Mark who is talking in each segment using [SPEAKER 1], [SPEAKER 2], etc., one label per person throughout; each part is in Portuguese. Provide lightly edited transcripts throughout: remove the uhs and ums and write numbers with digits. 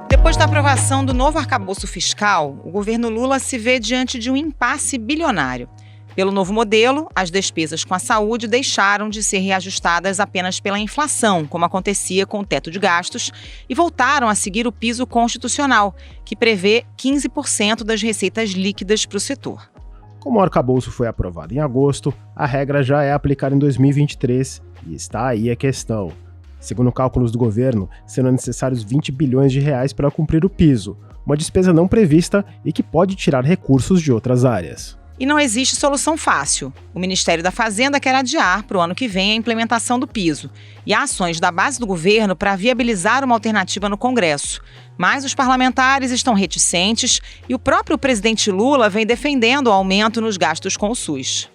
[SPEAKER 1] Depois da aprovação do novo arcabouço fiscal, o governo Lula se vê diante de um impasse bilionário. Pelo novo modelo, as despesas com a saúde deixaram de ser reajustadas apenas pela inflação, como acontecia com o teto de gastos, e voltaram a seguir o piso constitucional, que prevê 15% das receitas líquidas para o setor.
[SPEAKER 2] Como o arcabouço foi aprovado em agosto, a regra já é aplicada em 2023 e está aí a questão. Segundo cálculos do governo, serão necessários 20 bilhões de reais para cumprir o piso, uma despesa não prevista e que pode tirar recursos de outras áreas.
[SPEAKER 1] E não existe solução fácil. O Ministério da Fazenda quer adiar para o ano que vem a implementação do piso e há ações da base do governo para viabilizar uma alternativa no Congresso. Mas os parlamentares estão reticentes e o próprio presidente Lula vem defendendo o aumento nos gastos com o SUS.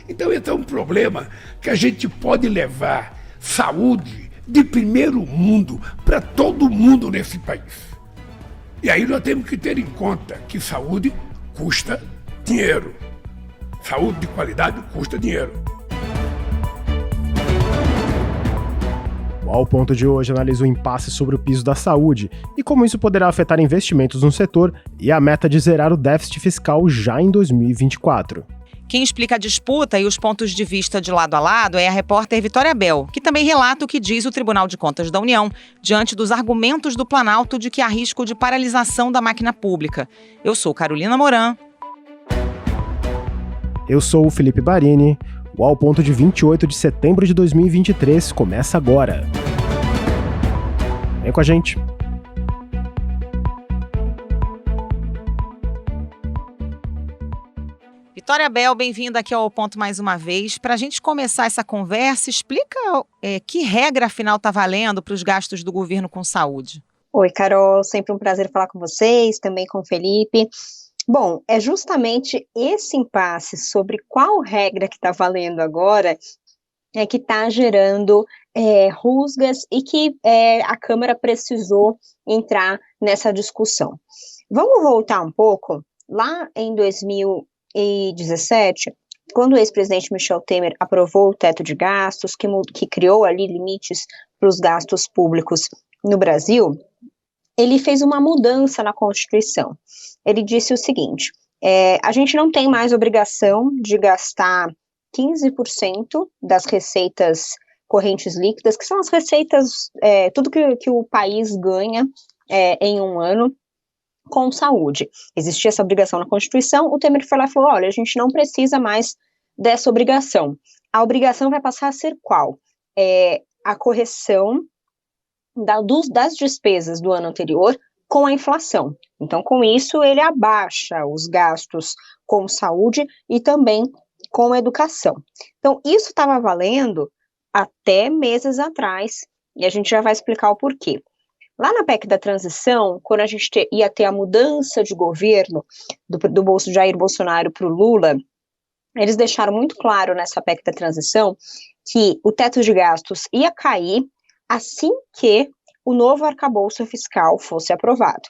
[SPEAKER 3] Então esse é um problema que a gente pode levar saúde de primeiro mundo para todo mundo nesse país. E aí nós temos que ter em conta que saúde custa dinheiro. Saúde de qualidade custa dinheiro.
[SPEAKER 2] O Ao Ponto de hoje analisa o impasse sobre o piso da saúde e como isso poderá afetar investimentos no setor e a meta de zerar o déficit fiscal já em 2024.
[SPEAKER 1] Quem explica a disputa e os pontos de vista de lado a lado é a repórter Vitória Bel, que também relata o que diz o Tribunal de Contas da União diante dos argumentos do Planalto de que há risco de paralisação da máquina pública. Eu sou Carolina Moran.
[SPEAKER 2] Eu sou o Felipe Barini. O Ao Ponto de 28 de setembro de 2023 começa agora. Vem com a gente.
[SPEAKER 1] Vitória Bel, bem-vinda aqui ao Ponto mais uma vez. Para a gente começar essa conversa, explica que regra, afinal, está valendo para os gastos do governo com saúde.
[SPEAKER 4] Oi, Carol, sempre um prazer falar com vocês, também com o Felipe. Bom, é justamente esse impasse sobre qual regra que está valendo agora que está gerando rusgas e que a Câmara precisou entrar nessa discussão. Vamos voltar um pouco, lá em 2017, quando o ex-presidente Michel Temer aprovou o teto de gastos, que criou ali limites para os gastos públicos no Brasil, ele fez uma mudança na Constituição. Ele disse o seguinte, a gente não tem mais obrigação de gastar 15% das receitas correntes líquidas, que são as receitas, tudo que o país ganha em um ano, com saúde. Existia essa obrigação na Constituição, o Temer foi lá e falou, olha, a gente não precisa mais dessa obrigação. A obrigação vai passar a ser qual? A correção das despesas do ano anterior com a inflação. Então, com isso, ele abaixa os gastos com saúde e também com educação. Então, isso estava valendo até meses atrás, e a gente já vai explicar o porquê. Lá na PEC da transição, quando a gente ia ter a mudança de governo do bolso Jair Bolsonaro para o Lula, eles deixaram muito claro nessa PEC da transição que o teto de gastos ia cair assim que o novo arcabouço fiscal fosse aprovado.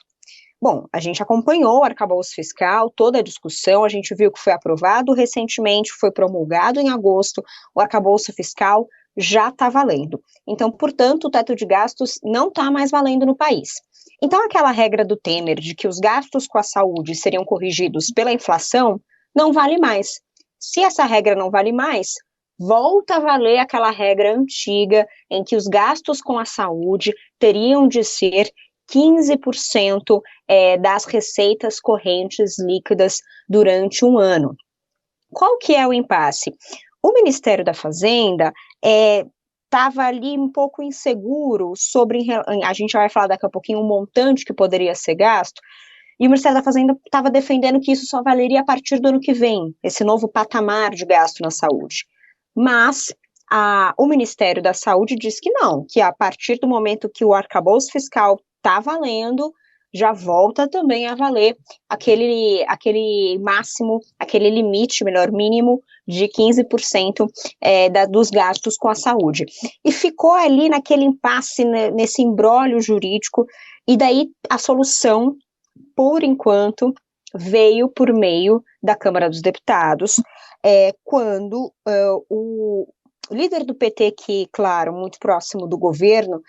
[SPEAKER 4] Bom, a gente acompanhou o arcabouço fiscal, toda a discussão, a gente viu que foi aprovado recentemente, foi promulgado em agosto, o arcabouço fiscal já está valendo. Então, portanto, o teto de gastos não está mais valendo no país. Então, aquela regra do Temer de que os gastos com a saúde seriam corrigidos pela inflação não vale mais. Se essa regra não vale mais, volta a valer aquela regra antiga em que os gastos com a saúde teriam de ser 15% das receitas correntes líquidas durante um ano. Qual que é o impasse? O Ministério da Fazenda estava ali um pouco inseguro sobre, a gente vai falar daqui a pouquinho, um montante que poderia ser gasto, e o Ministério da Fazenda estava defendendo que isso só valeria a partir do ano que vem, esse novo patamar de gasto na saúde. Mas o Ministério da Saúde diz que não, que a partir do momento que o arcabouço fiscal está valendo, já volta também a valer aquele máximo, aquele limite, melhor, mínimo de 15% dos gastos com a saúde. E ficou ali naquele impasse, nesse imbróglio jurídico, e daí a solução, por enquanto, veio por meio da Câmara dos Deputados, quando O líder do PT, que, claro, muito próximo do governo,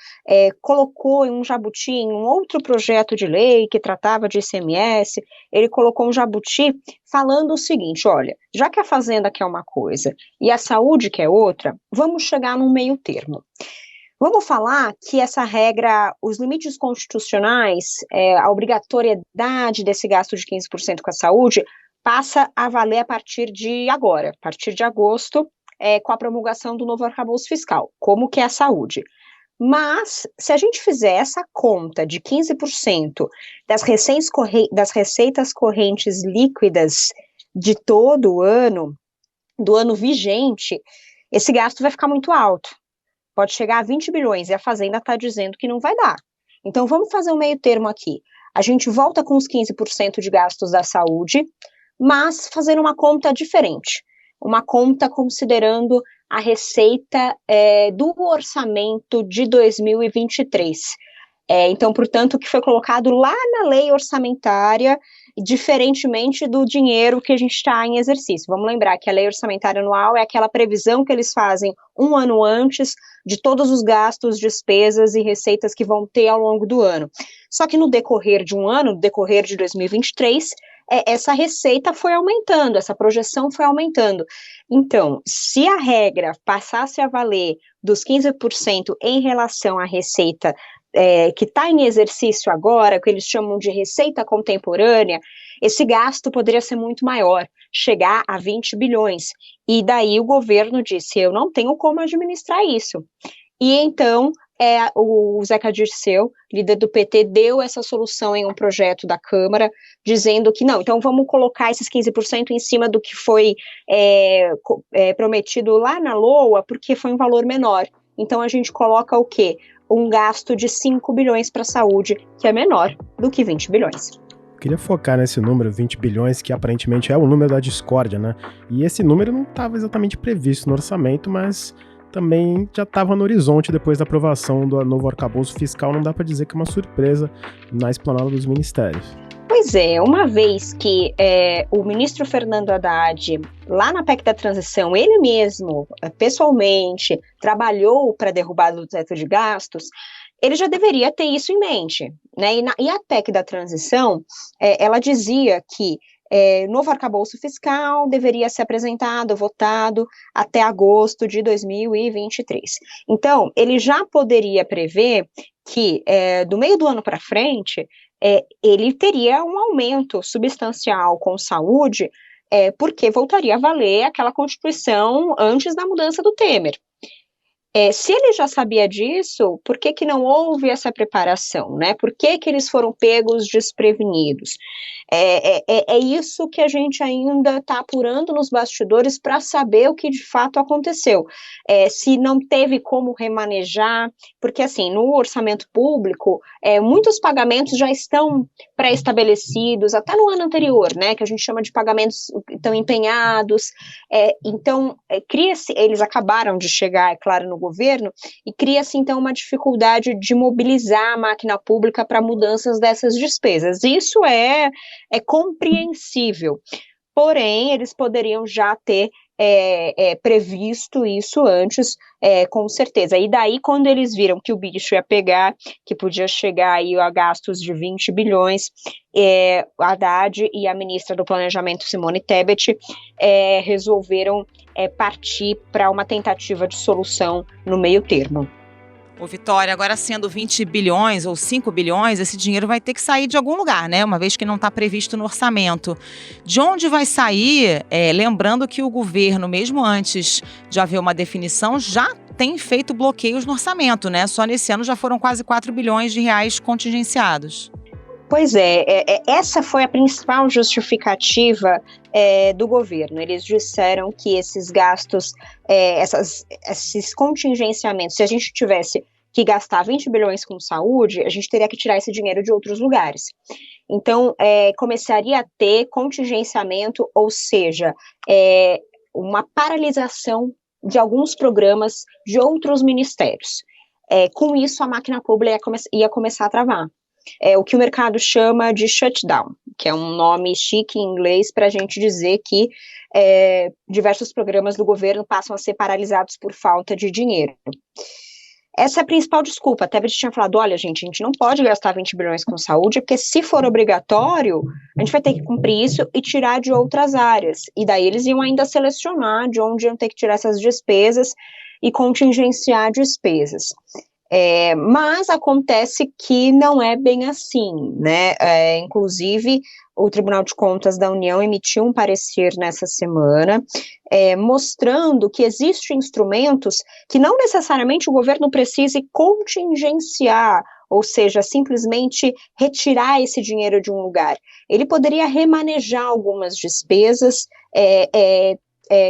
[SPEAKER 4] colocou em um jabuti, em um outro projeto de lei que tratava de ICMS, ele colocou um jabuti falando o seguinte, olha, já que a Fazenda quer uma coisa e a saúde quer outra, vamos chegar num meio termo. Vamos falar que essa regra, os limites constitucionais, a obrigatoriedade desse gasto de 15% com a saúde, passa a valer a partir de agora, a partir de agosto, com a promulgação do novo arcabouço fiscal, como que é a saúde. Mas, se a gente fizer essa conta de 15% das receitas correntes líquidas de todo o ano, do ano vigente, esse gasto vai ficar muito alto. Pode chegar a 20 bilhões e a Fazenda está dizendo que não vai dar. Então, vamos fazer um meio termo aqui. A gente volta com os 15% de gastos da saúde, mas fazendo uma conta diferente. Uma conta considerando a receita do orçamento de 2023. Então, portanto, o que foi colocado lá na lei orçamentária, diferentemente do dinheiro que a gente está em exercício. Vamos lembrar que a lei orçamentária anual é aquela previsão que eles fazem um ano antes de todos os gastos, despesas e receitas que vão ter ao longo do ano. Só que no decorrer de um ano, no decorrer de 2023, essa receita foi aumentando, essa projeção foi aumentando. Então, se a regra passasse a valer dos 15% em relação à receita que está em exercício agora, que eles chamam de receita contemporânea, esse gasto poderia ser muito maior, chegar a 20 bilhões. E daí o governo disse, eu não tenho como administrar isso. E então, o Zeca Dirceu, líder do PT, deu essa solução em um projeto da Câmara, dizendo que não, então vamos colocar esses 15% em cima do que foi prometido lá na LOA, porque foi um valor menor. Então a gente coloca o quê? Um gasto de 5 bilhões para a saúde, que é menor do que 20 bilhões.
[SPEAKER 2] Queria focar nesse número, 20 bilhões, que aparentemente é o número da discórdia, né? E esse número não estava exatamente previsto no orçamento, mas também já estava no horizonte depois da aprovação do novo arcabouço fiscal. Não dá para dizer que é uma surpresa na esplanada dos ministérios.
[SPEAKER 4] Pois é, uma vez que o ministro Fernando Haddad, lá na PEC da transição, ele mesmo, pessoalmente, trabalhou para a derrubada do teto de gastos, ele já deveria ter isso em mente, né? E a PEC da transição, ela dizia que novo arcabouço fiscal deveria ser apresentado, votado até agosto de 2023. Então, ele já poderia prever que do meio do ano para frente, ele teria um aumento substancial com saúde, porque voltaria a valer aquela Constituição antes da mudança do Temer. Se ele já sabia disso, por que não houve essa preparação, né? Por que eles foram pegos desprevenidos? É isso que a gente ainda está apurando nos bastidores para saber o que de fato aconteceu. Se não teve como remanejar, porque assim, no orçamento público, muitos pagamentos já estão pré-estabelecidos, até no ano anterior, né? Que a gente chama de pagamentos que estão empenhados. Então, eles acabaram de chegar, é claro, no governo, e cria-se então uma dificuldade de mobilizar a máquina pública para mudanças dessas despesas. Isso é compreensível, porém eles poderiam já ter previsto isso antes, com certeza. E daí, quando eles viram que o bicho ia pegar, que podia chegar aí a gastos de 20 bilhões, Haddad e a ministra do Planejamento, Simone Tebet, resolveram partir para uma tentativa de solução no meio termo.
[SPEAKER 1] Ô, Vitória, agora sendo 20 bilhões ou 5 bilhões, esse dinheiro vai ter que sair de algum lugar, né? Uma vez que não está previsto no orçamento. De onde vai sair? Lembrando que o governo, mesmo antes de haver uma definição, já tem feito bloqueios no orçamento, né? Só nesse ano já foram quase 4 bilhões de reais contingenciados.
[SPEAKER 4] Pois essa foi a principal justificativa do governo. Eles disseram que esses gastos, esses contingenciamentos, se a gente tivesse que gastar 20 bilhões com saúde, a gente teria que tirar esse dinheiro de outros lugares. Então, começaria a ter contingenciamento, ou seja, uma paralisação de alguns programas de outros ministérios. Com isso, a máquina pública ia começar a travar. O que o mercado chama de shutdown, que é um nome chique em inglês para a gente dizer que diversos programas do governo passam a ser paralisados por falta de dinheiro. Essa é a principal desculpa. Até a gente tinha falado, olha, gente, a gente não pode gastar 20 bilhões com saúde, porque se for obrigatório, a gente vai ter que cumprir isso e tirar de outras áreas. E daí eles iam ainda selecionar de onde iam ter que tirar essas despesas e contingenciar despesas. Mas acontece que não é bem assim, né? Inclusive, o Tribunal de Contas da União emitiu um parecer nessa semana, mostrando que existem instrumentos que não necessariamente o governo precise contingenciar, ou seja, simplesmente retirar esse dinheiro de um lugar. Ele poderia remanejar algumas despesas,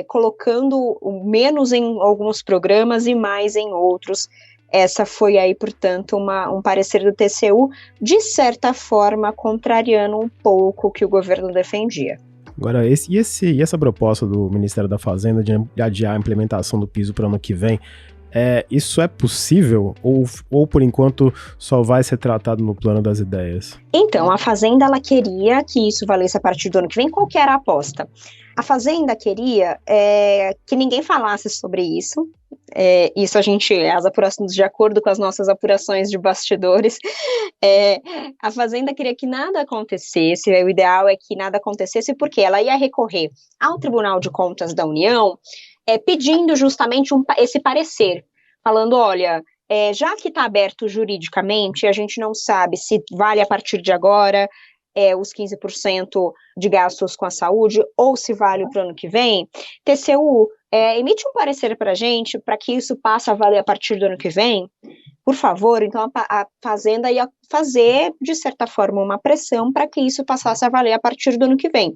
[SPEAKER 4] colocando menos em alguns programas e mais em outros. Essa foi aí, portanto, um parecer do TCU, de certa forma, contrariando um pouco o que o governo defendia.
[SPEAKER 2] Agora, essa proposta do Ministério da Fazenda de adiar a implementação do piso para o ano que vem, isso é possível ou, por enquanto, só vai ser tratado no plano das ideias?
[SPEAKER 4] Então, a Fazenda, ela queria que isso valesse a partir do ano que vem. Qual que era a aposta? A Fazenda queria que ninguém falasse sobre isso. Isso as apurações, de acordo com as nossas apurações de bastidores, a Fazenda queria que nada acontecesse. O ideal é que nada acontecesse, porque ela ia recorrer ao Tribunal de Contas da União, pedindo justamente esse parecer, falando, olha, já que está aberto juridicamente, a gente não sabe se vale a partir de agora os 15% de gastos com a saúde, ou se vale para o ano que vem, TCU, emite um parecer para a gente, para que isso passe a valer a partir do ano que vem, por favor. Então a Fazenda ia fazer, de certa forma, uma pressão para que isso passasse a valer a partir do ano que vem.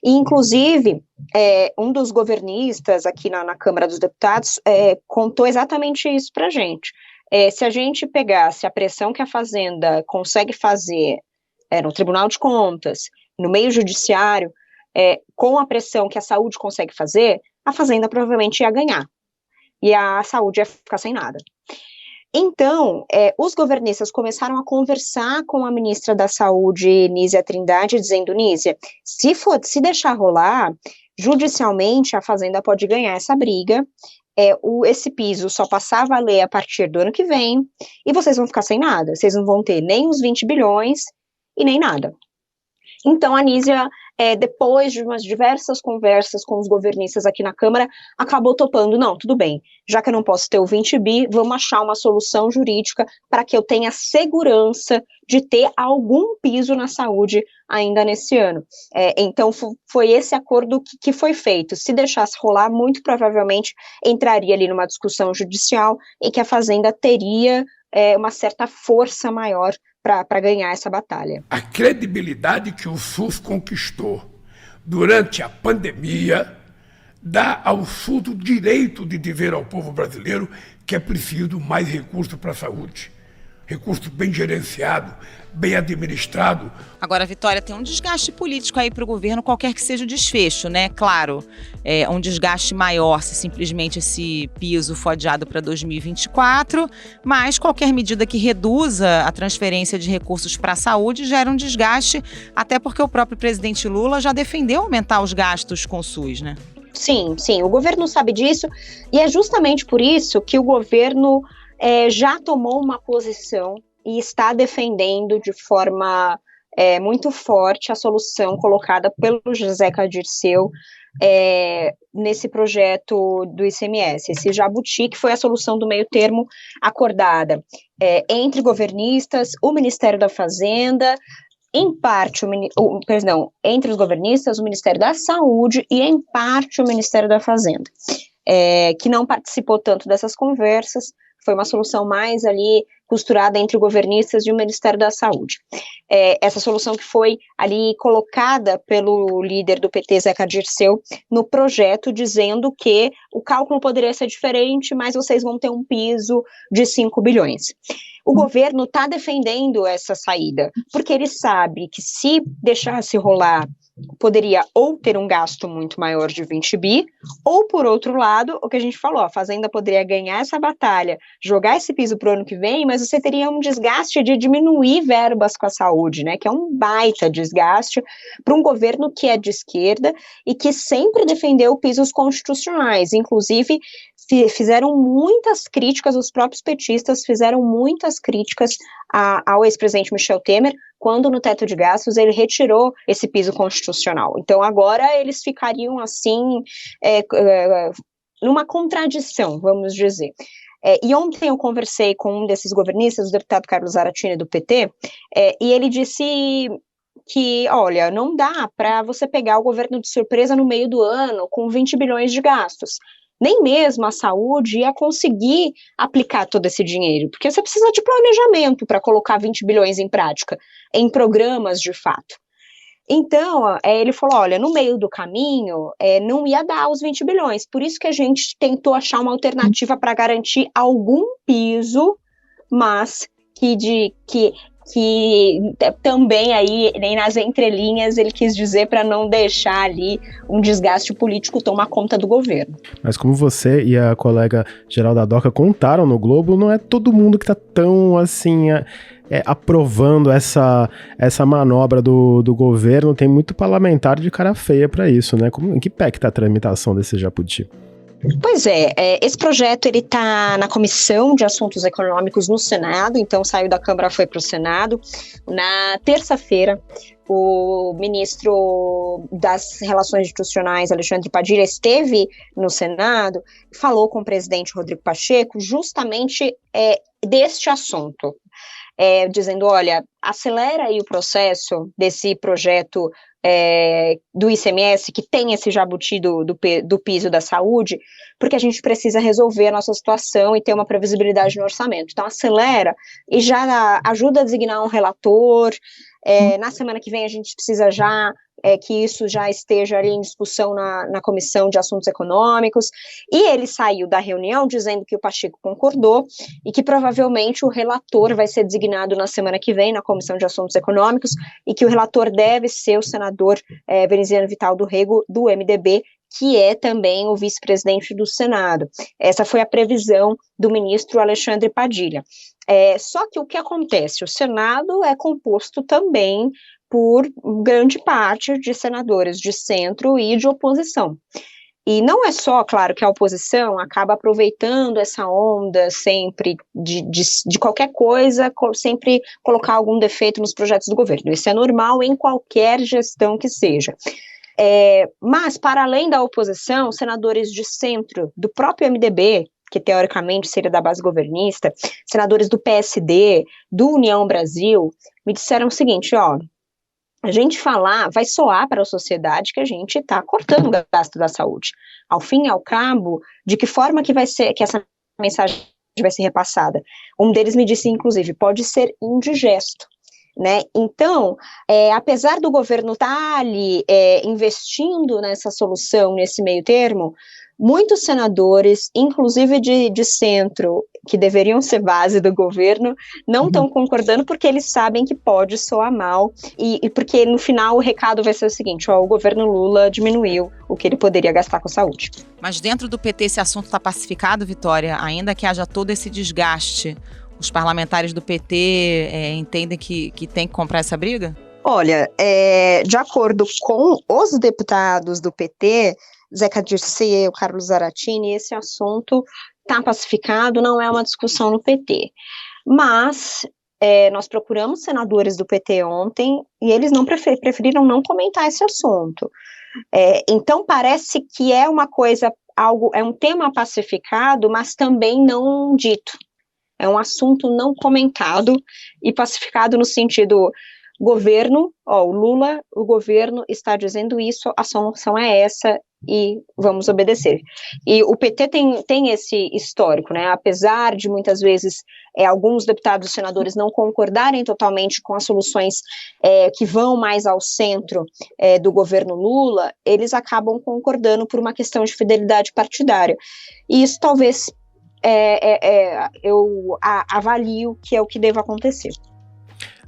[SPEAKER 4] E, inclusive, um dos governistas aqui na Câmara dos Deputados contou exatamente isso para a gente. Se a gente pegasse a pressão que a Fazenda consegue fazer no Tribunal de Contas, no meio judiciário, com a pressão que a saúde consegue fazer, a Fazenda provavelmente ia ganhar, e a saúde ia ficar sem nada. Então, os governistas começaram a conversar com a ministra da Saúde, Nízia Trindade, dizendo, Nízia, se deixar rolar, judicialmente a Fazenda pode ganhar essa briga, esse piso só passar a valer a partir do ano que vem, e vocês vão ficar sem nada, vocês não vão ter nem os 20 bilhões e nem nada. Então, a Nízia, depois de umas diversas conversas com os governistas aqui na Câmara, acabou topando, não, tudo bem, já que eu não posso ter o 20 bi, vamos achar uma solução jurídica para que eu tenha segurança de ter algum piso na saúde ainda nesse ano. Então, foi esse acordo que foi feito. Se deixasse rolar, muito provavelmente entraria ali numa discussão judicial em que a Fazenda teria uma certa força maior para ganhar essa batalha.
[SPEAKER 3] A credibilidade que o SUS conquistou durante a pandemia dá ao SUS o direito de dizer ao povo brasileiro que é preciso mais recurso para a saúde. Recurso bem gerenciado, bem administrado.
[SPEAKER 1] Agora, Vitória, tem um desgaste político aí para o governo, qualquer que seja o desfecho, né? Claro, um desgaste maior se simplesmente esse piso for adiado para 2024, mas qualquer medida que reduza a transferência de recursos para a saúde gera um desgaste, até porque o próprio presidente Lula já defendeu aumentar os gastos com o SUS, né?
[SPEAKER 4] Sim, o governo sabe disso, e é justamente por isso que o governo já tomou uma posição e está defendendo de forma muito forte a solução colocada pelo Zeca Dirceu nesse projeto do ICMS, esse jabuti, que foi a solução do meio termo acordada entre governistas, o Ministério da Fazenda, em parte, entre os governistas, o Ministério da Saúde e, em parte, o Ministério da Fazenda, que não participou tanto dessas conversas. Foi uma solução mais ali costurada entre governistas e o Ministério da Saúde. Essa solução que foi ali colocada pelo líder do PT, Zeca Dirceu, no projeto, dizendo que o cálculo poderia ser diferente, mas vocês vão ter um piso de 5 bilhões. O governo está defendendo essa saída, porque ele sabe que se deixasse rolar poderia ou ter um gasto muito maior de 20 bi, ou, por outro lado, o que a gente falou, a Fazenda poderia ganhar essa batalha, jogar esse piso para o ano que vem, mas você teria um desgaste de diminuir verbas com a saúde, né, que é um baita desgaste para um governo que é de esquerda e que sempre defendeu pisos constitucionais, inclusive fizeram muitas críticas, os próprios petistas fizeram muitas críticas ao ex-presidente Michel Temer, quando no teto de gastos ele retirou esse piso constitucional. Então agora eles ficariam assim, numa contradição, vamos dizer. E ontem eu conversei com um desses governistas, o deputado Carlos Zaratini do PT, e ele disse que, olha, não dá para você pegar o governo de surpresa no meio do ano com 20 bilhões de gastos. Nem mesmo a saúde ia conseguir aplicar todo esse dinheiro, porque você precisa de planejamento para colocar 20 bilhões em prática, em programas de fato. Então, ele falou, olha, no meio do caminho, não ia dar os 20 bilhões, por isso que a gente tentou achar uma alternativa para garantir algum piso, mas que também aí, nem nas entrelinhas, ele quis dizer para não deixar ali um desgaste político tomar conta do governo.
[SPEAKER 2] Mas como você e a colega Geralda Doca contaram no Globo, não é todo mundo que está tão assim aprovando essa manobra do governo. Tem muito parlamentar de cara feia para isso, né? Em que pé que está a tramitação desse jabuti?
[SPEAKER 4] Pois esse projeto ele está na Comissão de Assuntos Econômicos no Senado, então saiu da Câmara, foi para o Senado. Na terça-feira, o ministro das Relações Institucionais, Alexandre Padilha, esteve no Senado, falou com o presidente Rodrigo Pacheco justamente deste assunto. Dizendo, olha, acelera aí o processo desse projeto do ICMS, que tem esse jabuti do piso da saúde, porque a gente precisa resolver a nossa situação e ter uma previsibilidade no orçamento. Então, acelera e já ajuda a designar um relator. Na semana que vem, a gente precisa já que isso já esteja ali em discussão na Comissão de Assuntos Econômicos, e ele saiu da reunião dizendo que o Pacheco concordou e que provavelmente o relator vai ser designado na semana que vem na Comissão de Assuntos Econômicos e que o relator deve ser o senador Veneziano Vital do Rego, do MDB, que é também o vice-presidente do Senado. Essa foi a previsão do ministro Alexandre Padilha. Só que o que acontece? O Senado é composto também por grande parte de senadores de centro e de oposição. E não é só, claro, que a oposição acaba aproveitando essa onda sempre de qualquer coisa, sempre colocar algum defeito nos projetos do governo. Isso é normal em qualquer gestão que seja. Mas, para além da oposição, senadores de centro, do próprio MDB, que teoricamente seria da base governista, senadores do PSD, do União Brasil, me disseram o seguinte, a gente vai soar para a sociedade que a gente está cortando o gasto da saúde. Ao fim e ao cabo, de que forma que essa mensagem vai ser repassada? Um deles me disse, inclusive, pode ser indigesto. Né? Então, apesar do governo estar ali investindo nessa solução, nesse meio termo, muitos senadores, inclusive de centro, que deveriam ser base do governo, não estão concordando porque eles sabem que pode soar mal e porque no final o recado vai ser o seguinte, o governo Lula diminuiu o que ele poderia gastar com saúde.
[SPEAKER 1] Mas dentro do PT esse assunto está pacificado, Vitória, ainda que haja todo esse desgaste? Os parlamentares do PT entendem que tem que comprar essa briga?
[SPEAKER 4] Olha, de acordo com os deputados do PT, Zeca Dirceu, Carlos Zaratini, esse assunto está pacificado, não é uma discussão no PT. Mas nós procuramos senadores do PT ontem e eles preferiram não comentar esse assunto. Então parece que é uma coisa, é um tema pacificado, mas também não dito. É um assunto não comentado e pacificado no sentido governo, o Lula, o governo está dizendo isso, a solução é essa e vamos obedecer. E o PT tem esse histórico, né? Apesar de muitas vezes alguns deputados e senadores não concordarem totalmente com as soluções que vão mais ao centro do governo Lula, eles acabam concordando por uma questão de fidelidade partidária. E isso talvez eu avalio que é o que deva acontecer.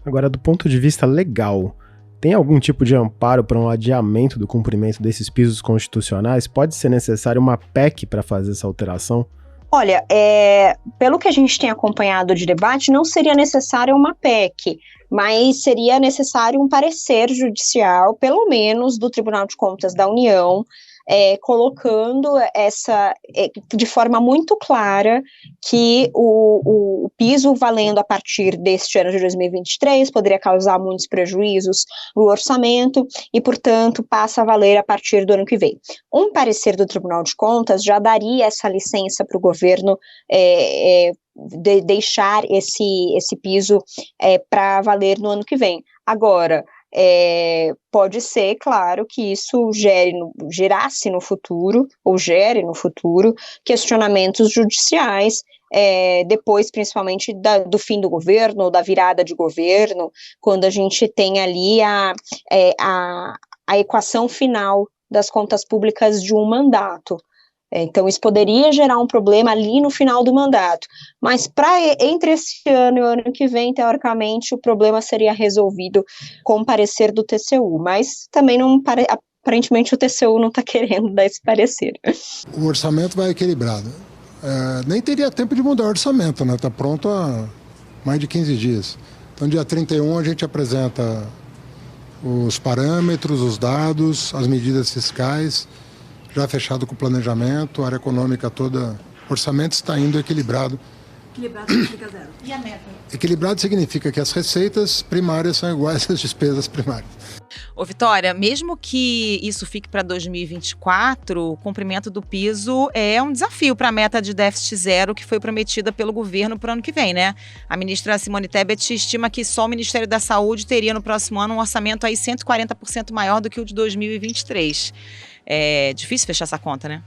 [SPEAKER 2] Agora, do ponto de vista legal, Tem algum tipo de amparo para um adiamento do cumprimento desses pisos constitucionais? Pode ser necessário uma PEC para fazer essa alteração?
[SPEAKER 4] Olha, pelo que a gente tem acompanhado de debate, não seria necessário uma PEC, mas seria necessário um parecer judicial, pelo menos do Tribunal de Contas da União, colocando de forma muito clara que o piso valendo a partir deste ano de 2023 poderia causar muitos prejuízos no orçamento e, portanto, passa a valer a partir do ano que vem. Um parecer do Tribunal de Contas já daria essa licença para o governo deixar esse piso para valer no ano que vem. Agora, pode ser, claro, que isso gere no futuro questionamentos judiciais, depois, principalmente, do fim do governo, ou da virada de governo, quando a gente tem ali a equação final das contas públicas de um mandato. Então, isso poderia gerar um problema ali no final do mandato, mas entre esse ano e o ano que vem, teoricamente, o problema seria resolvido com o parecer do TCU, mas também aparentemente o TCU não está querendo dar esse parecer.
[SPEAKER 5] O orçamento vai equilibrado. Nem teria tempo de mudar o orçamento, né? Está pronto há mais de 15 dias. Então, dia 31, a gente apresenta os parâmetros, os dados, as medidas fiscais, já fechado com o planejamento, a área econômica toda, o orçamento está indo equilibrado.
[SPEAKER 6] Equilibrado significa zero. E a meta?
[SPEAKER 5] Equilibrado significa que as receitas primárias são iguais às despesas primárias.
[SPEAKER 1] Ô, Vitória, mesmo que isso fique para 2024, o cumprimento do piso é um desafio para a meta de déficit zero que foi prometida pelo governo para o ano que vem, né? A ministra Simone Tebet estima que só o Ministério da Saúde teria no próximo ano um orçamento aí 140% maior do que o de 2023. É difícil fechar essa conta, né?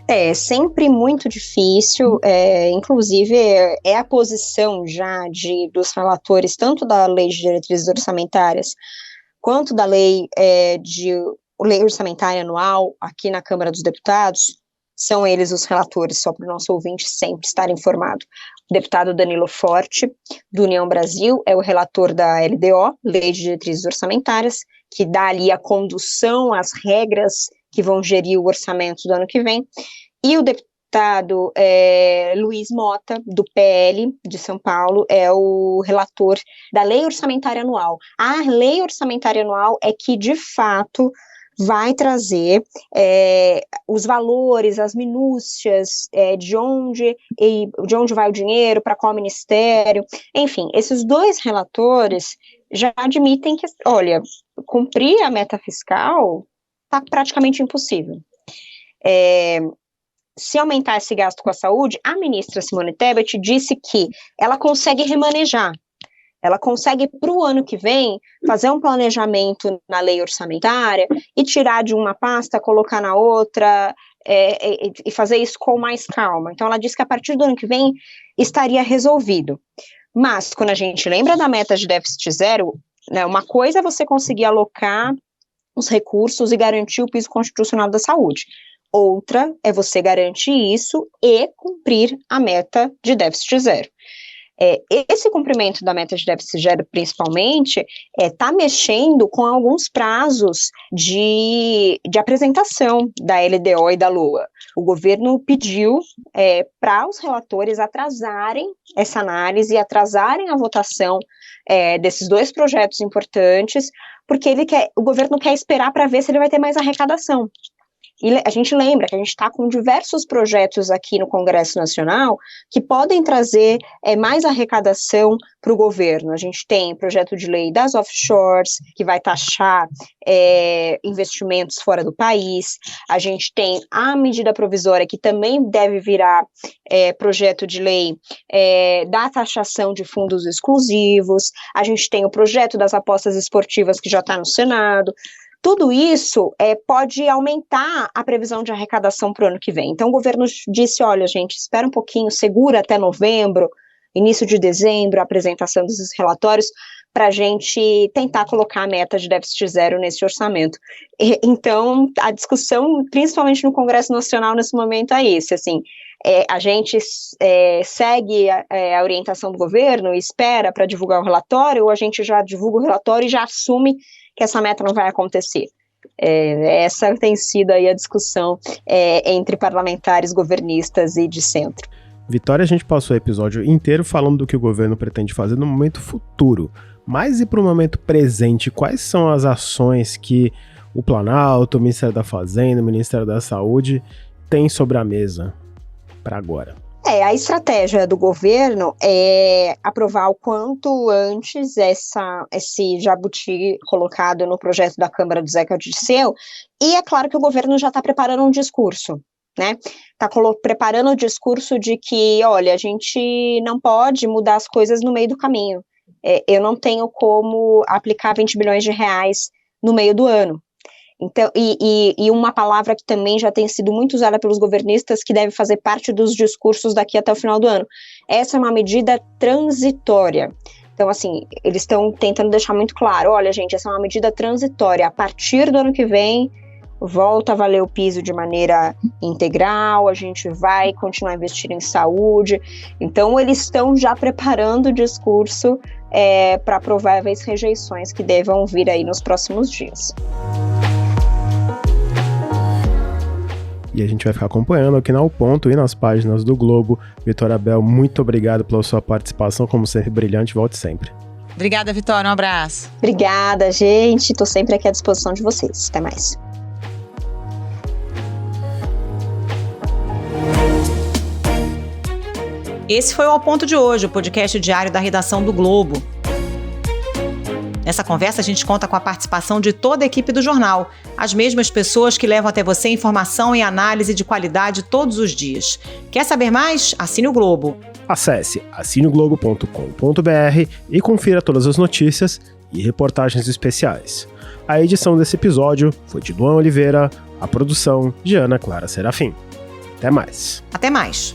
[SPEAKER 4] É sempre muito difícil, inclusive é a posição já dos relatores, tanto da Lei de Diretrizes Orçamentárias, quanto da Lei Orçamentária Anual, aqui na Câmara dos Deputados, são eles os relatores, só para o nosso ouvinte sempre estar informado. O deputado Danilo Forte, do União Brasil, é o relator da LDO, Lei de Diretrizes Orçamentárias, que dá ali a condução, as regras que vão gerir o orçamento do ano que vem, e o deputado Luiz Mota, do PL de São Paulo, é o relator da Lei Orçamentária Anual. A Lei Orçamentária Anual é que, de fato, vai trazer os valores, as minúcias de onde vai o dinheiro, para qual ministério, enfim, esses dois relatores já admitem que, olha, cumprir a meta fiscal está praticamente impossível. Se aumentar esse gasto com a saúde, a ministra Simone Tebet disse que ela consegue remanejar, ela consegue, para o ano que vem, fazer um planejamento na lei orçamentária e tirar de uma pasta, colocar na outra, e fazer isso com mais calma. Então, ela disse que a partir do ano que vem estaria resolvido. Mas, quando a gente lembra da meta de déficit zero, né, uma coisa é você conseguir alocar os recursos e garantir o piso constitucional da saúde. Outra é você garantir isso e cumprir a meta de déficit zero. Esse cumprimento da meta de déficit zero, principalmente, está mexendo com alguns prazos de apresentação da LDO e da LOA. O governo pediu para os relatores atrasarem essa análise e atrasarem a votação desses dois projetos importantes, porque o governo quer esperar para ver se ele vai ter mais arrecadação. E a gente lembra que a gente está com diversos projetos aqui no Congresso Nacional que podem trazer mais arrecadação para o governo. A gente tem o projeto de lei das offshores, que vai taxar investimentos fora do país. A gente tem a medida provisória, que também deve virar projeto de lei da taxação de fundos exclusivos. A gente tem o projeto das apostas esportivas, que já está no Senado. Tudo isso pode aumentar a previsão de arrecadação para o ano que vem. Então, o governo disse, olha, gente, espera um pouquinho, segura até novembro, início de dezembro, a apresentação desses relatórios, para a gente tentar colocar a meta de déficit zero nesse orçamento. Então, a discussão, principalmente no Congresso Nacional, nesse momento é esse, assim, a gente segue a orientação do governo e espera para divulgar o relatório, ou a gente já divulga o relatório e já assume que essa meta não vai acontecer. Essa tem sido aí a discussão entre parlamentares, governistas e de centro.
[SPEAKER 2] Vitória, a gente passou o episódio inteiro falando do que o governo pretende fazer no momento futuro, mas e para o momento presente, quais são as ações que o Planalto, o Ministério da Fazenda, o Ministério da Saúde tem sobre a mesa para agora?
[SPEAKER 4] A estratégia do governo é aprovar o quanto antes esse jabuti colocado no projeto da Câmara do Zeca Dirceu, e é claro que o governo já está preparando um discurso, né? Está preparando o discurso de que, olha, a gente não pode mudar as coisas no meio do caminho. Eu não tenho como aplicar 20 bilhões de reais no meio do ano. Então, e uma palavra que também já tem sido muito usada pelos governistas, que deve fazer parte dos discursos daqui até o final do ano. Essa é uma medida transitória. Então, assim, eles estão tentando deixar muito claro, olha, gente, essa é uma medida transitória. A partir do ano que vem, volta a valer o piso de maneira integral, a gente vai continuar investindo em saúde. Então, eles estão já preparando o discurso para prováveis rejeições que devam vir aí nos próximos dias.
[SPEAKER 2] E a gente vai ficar acompanhando aqui no Ao Ponto e nas páginas do Globo. Vitória Bel, muito obrigado pela sua participação, como sempre brilhante, volte sempre.
[SPEAKER 1] Obrigada, Vitória, um abraço.
[SPEAKER 4] Obrigada, gente, estou sempre aqui à disposição de vocês. Até mais.
[SPEAKER 1] Esse foi o Ao Ponto de hoje, o podcast diário da redação do Globo. Nessa conversa, a gente conta com a participação de toda a equipe do jornal, as mesmas pessoas que levam até você informação e análise de qualidade todos os dias. Quer saber mais? Assine o Globo.
[SPEAKER 2] Acesse assineoglobo.com.br e confira todas as notícias e reportagens especiais. A edição desse episódio foi de Luan Oliveira, a produção de Ana Clara Serafim. Até mais.
[SPEAKER 1] Até mais.